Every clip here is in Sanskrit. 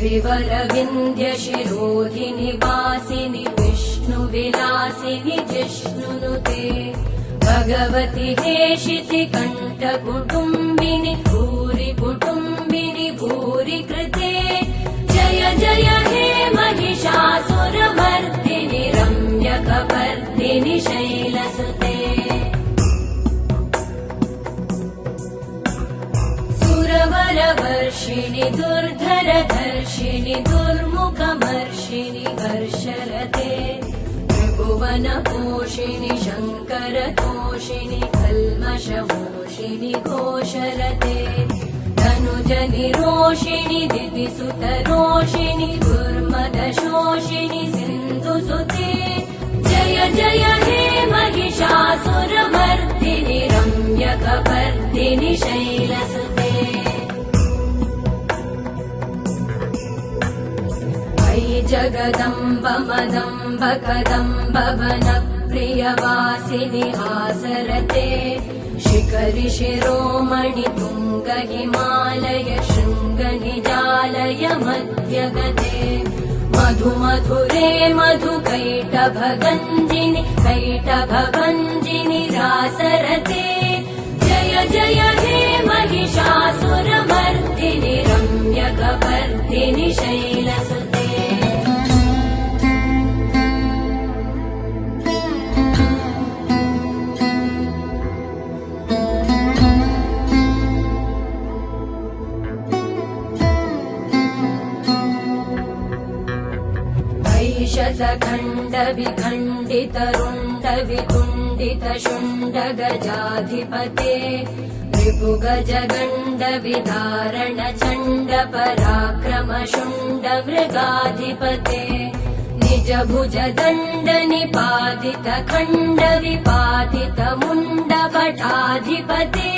गिरिवरविन्द्यशिरोधिनि वासिनि विष्णुविलासिनि जिष्णुनुते भगवति हेशिति कण्ठकुटुम्बिनि भूरि कुटुम्बिनि भूरि कृते जय जय हे महिषासुरमर्दिनि रम्यकपर्दिनि शैलसुते सुरवरवर्षिणि दुर्धरधर्षिणि दुर्मुखमर्षिणि हर्षरते त्रिभुवनपोषिणि शङ्करतोषिणि कल्मषमोषिणि घोषरते धनुजनिरोषिणि दितिसुतरोषिणि दुर्मदशोषिणि सिन्धुसुते जय जय हे महिषासुरमर्दिनि रम्यकपर्दिनि शैलसुते अयि जगदम्ब मदम्ब कदम्ब वनप्रियवासिनि हासरते शिखरि शिरोमणि तुङ्ग हिमालय शृङ्ग निजालय मध्यगते मधु मधुरे मधु कैटभगञ्जिनि कैटभभञ्जिनि रासरते जय जय हे महिषासुरमर्दिनि रम्यकपर्दिनि शैलसुते शतखण्ड विखण्डित रुण्ड वितुण्डित शुण्ड गजाधिपते रिपुगज गण्ड विदारण चण्ड पराक्रम शुण्ड मृगाधिपते निज भुज दण्ड निपातित खण्ड विपातित मुण्ड भटाधिपते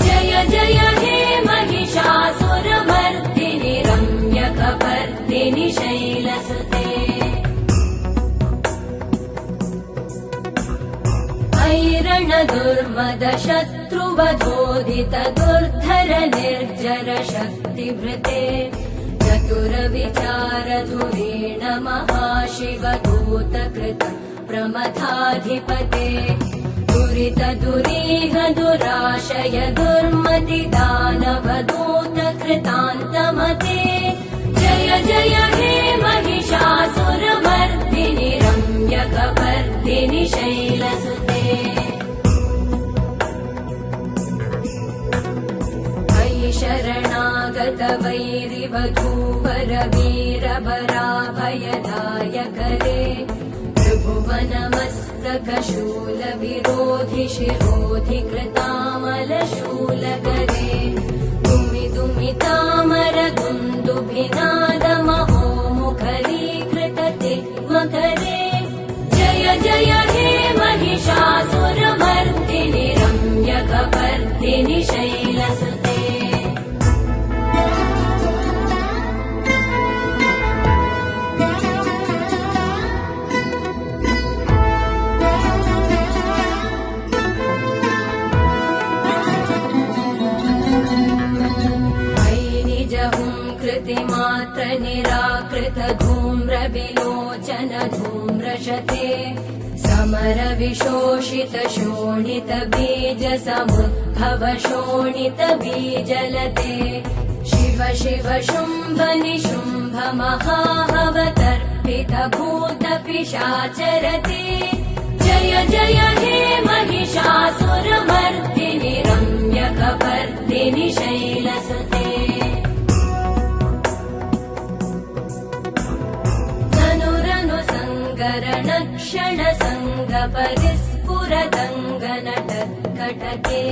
जय जय हे महिषासुरमर्दिनि रम्यकपर्दिनि शैलसुते ऐरण दुर्मद शत्रुवधोदित दुर्धर निर्जर शक्तिभृते चतुर विचार धुरेण महाशिव दूतकृत प्रमथाधिपते दुरित दुरीह दुराशय दुर्मति दानव दूतकृतान्तमते जय जय हे महिषासुरमर्दिनि रम्यकपर्दिनि शैलसुते अयि शरणागत वैरिवधूवर वीरवराभयदायकरे त्रिभुवनमस्तक शूल विरोधि शिरोधि कृतामल शूलकरे दुमि दुमि तामर दुन्दुभिनाद महो मुखरीकृत तिग्मकरे जय जय हे महिषासुरमर्दिनि रम्यकपर्दिनि शैलसुते कृतिमात्र निराकृत धूम्र विलोचन धूम्रशते समर विशोषित शोणित बीज समुद्भव शोणित बीजलते शिव शिव शुम्भ निशुम्भ महाहवतर्पित भूत पिशाचरते जय जय हे महिषासुरमर्दिनि रम्यकपर्दिनि शैलसुते क्षण संग परिस्फुरदङ्गनटत्कटके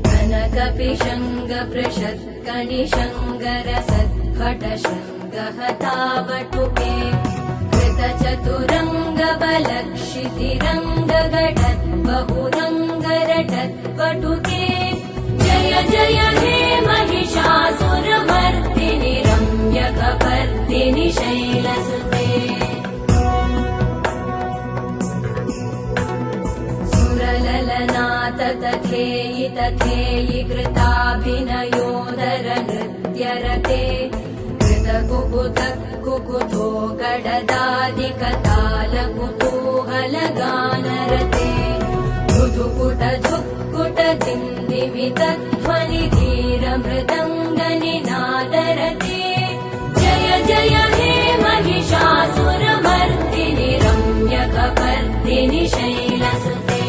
कनकपिशङ्ग पृषत्कनिशङ्गर सत्फट शृङ्गहतावटुके कृतचतुरङ्ग बलक्षितिरङ्ग घटत् बहुरङ्गरटत्पटुके जय जय हे महिषासुरमर्दिनि रम्यकपर्दिनि शैलसुते तथेयि तथेयि कृताभिनयोदर नृत्यरते कुकुतो गडदादिकतालकुतूहलगानरते धुधुकुट धुक्कुट दिन्दिमितध्वनि धीरमृदङ्गनिनादरते जय जय हे महिषासुरमर्दिनि रम्यकपर्दिनि शैलसुते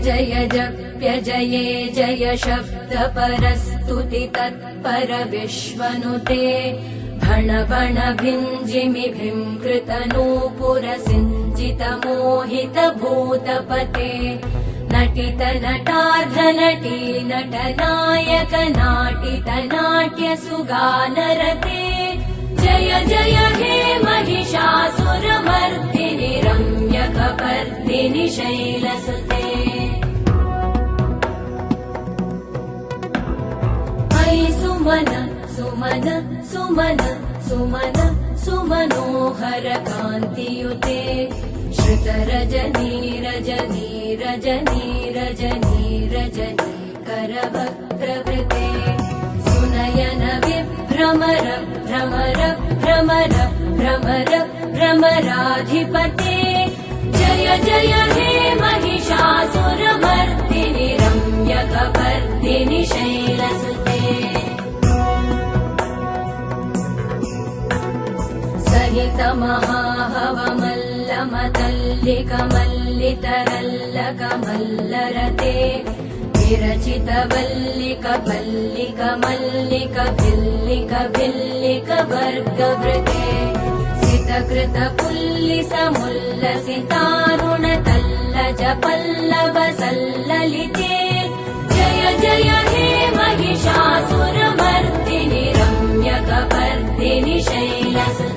जय जप्य जये जय शब्द परस्तुति तत्पर विश्वनुते भण भण भिञ्जिमिभिं कृतनूपुर सिञ्चित मोहित भूतपते नटित नटार्ध नटी नटनायक नाटित नाट्य सुगानरते जय जय हे महिषासुरमर्दिनि रम्यकपर्दिनि शैलसुते सुमन सुमन सुमन सुमन सुमनोहर कान्तियुते श्रुत रजनी रजनी रजनी रजनी रजनी करवक्त्रवृते सुनयन विभ्रमर भ्रमर भ्रमर भ्रमर भ्रमराधिपते जय जय हे महिषासुरमर्दिनि रम्यकपर्दिनि शैलसुते सहित महाहवमल्लमतल्लिकमल्लितरल्लकमल्लरते विरचित वल्लिक पल्लिक मल्लिक भिल्लिक भिल्लिक वर्गवृते सितकृत पुल्लिस मुल्लसितारुण तल्लज पल्लव सल्ललिते जय जय हे महिषासुरमर्दिनि रम्यकपर्दिनि शैलसुते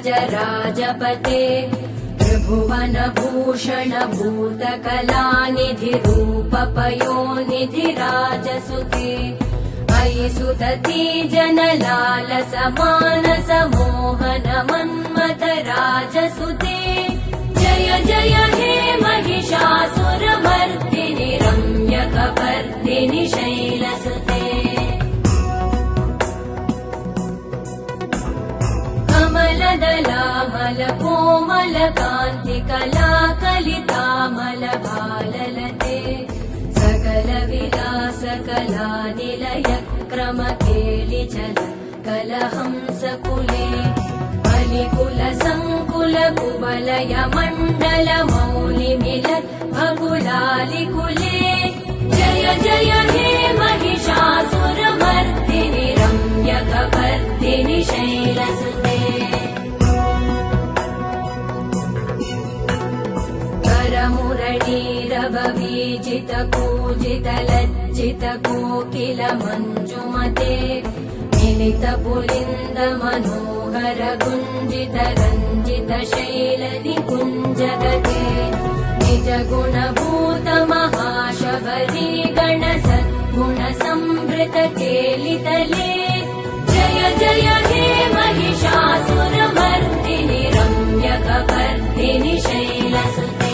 विरलगण्डगलन्मदमेदुरमत्तमतङ्गजराजपते त्रिभुवनभूषण भूतकलानिधिरूपपयोनिधिराजसुते अयि सुतती जनलालस मानस मोहन मन्मथ राजसुते जय जय हे महिषासुरमर्दिनि रम्यकपर्दिनि शैलसुते कमलदलामल कोमल कान्ति कलाकलितामल भाललते सकल विलास कलानिलय क्रम केलिचल कलहंसकुले बलिकुल संकुल कुवलय मण्डल मौलिमिलत् भकुलालिकुले जय जय हे महिषासुरमर्दिनि रम्यकपर्दिनि शैलसुते करमुरलीरववीजित कूजित लज्जित कोकिल मञ्जुमते मिलित पुलिन्द मनोहर गुञ्जित रञ्जित शैल निकुञ्जगते निज गुणभूत महाशबरी गण सद्गुण संभृत केलितले जय जय हे महिषासुरमर्दिनि रम्यकपर्दिनि शैलसुते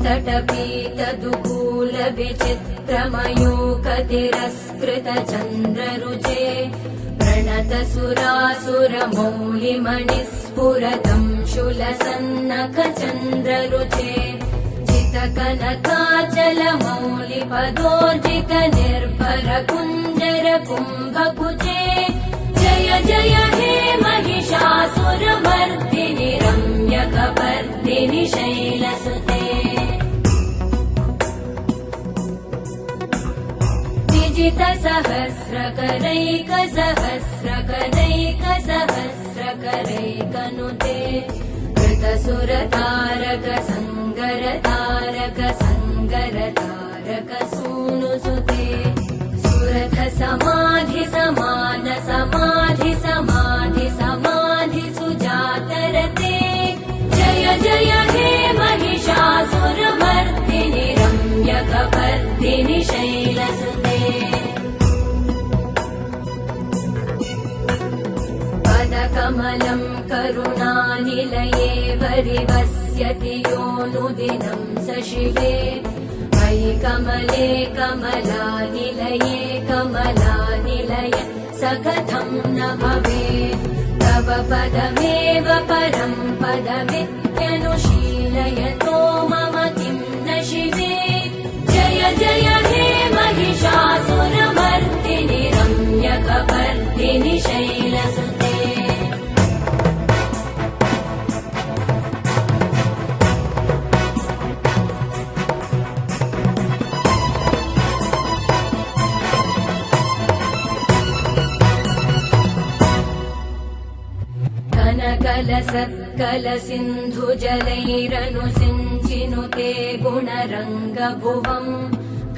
तटपीतदुकूल विचित्रमयूख तिरस्कृत चन्द्ररुचे प्रणत धृतसुरासुरमौलिमणिस्फुरतं शूलसन्नखचन्द्ररुचे जितकनकाचलमौलिपदोर्जित निर्भर कुञ्जर कुम्भकुचे जय जय हे महिषासुरमर्दिनि रम्यकपर्दिनि शैलसुते विजितसहस्रकरैकसहस्रकरैकसहस्रकरैकनुते कृतसुरतारक संगरतारक संगरतारक सूनुसुते सुरथ समाधि समान समाधि समाधि समाधि सुजातरते जय जय हे महिषासुरमर्दिनि रम्यकपर्दिनि शैलसुते पदकमलं करुणानिलये वरिवस्यति योऽनुदिनं स शिवे मयि कमले कमलानिलये कमलानिलय स कथं न भवेत् तव पदमेव परं पदमित्यनुशीलयतो मम किं न शिवे जय जय हे महिषासुरमर्दिनि रम्यकपर्दिनि शैलसुते कलसिन्धुजलैरनुसिञ्चिनुते गुणरङ्गभुवम्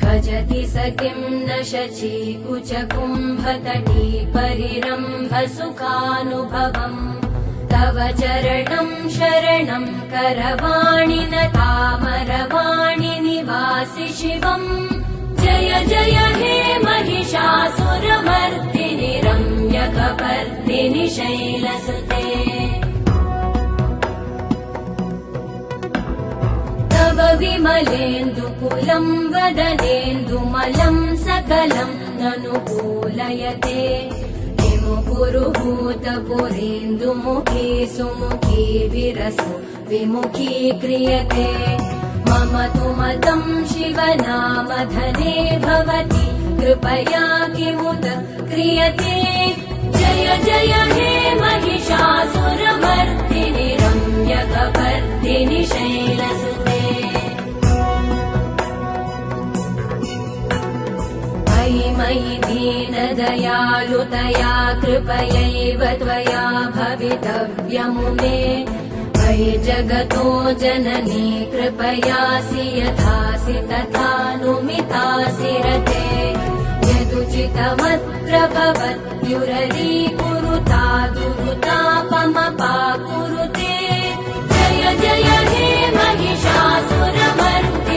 भजति स किं न शचीकुचकुम्भतटी परिरम्भ सुखानुभवम् तव चरणं शरणं करवाणि न तामरवाणि निवासि शिवम् जय जय हे महिषासुरमर्दिनि रम्यकपर्दिनि शैलसुते तव विमलेन्दुकुलं वदनेन्दुमलं सकलं ननुकूलयते किमुपुरुहूतपुरेन्दुमुखी सुमुखी विरसो विमुखी क्रियते मम तु मतं शिवनामधने भवति कृपया किमुत क्रियते जय जय हे महिषासुरमर्दिनि रम्यकपर्दिनि शैलसुते मयि मयि दीनदयालुतया कृपयैव त्वया भवितव्यमुमे मयि जगतो जननी कृपयासि यथासि तथानुमितासि रते यदुचितमत्र भवत्युररीकुरुता दुरुतापमपाकुरुते जय जय हे महिषासुरमर्दिनि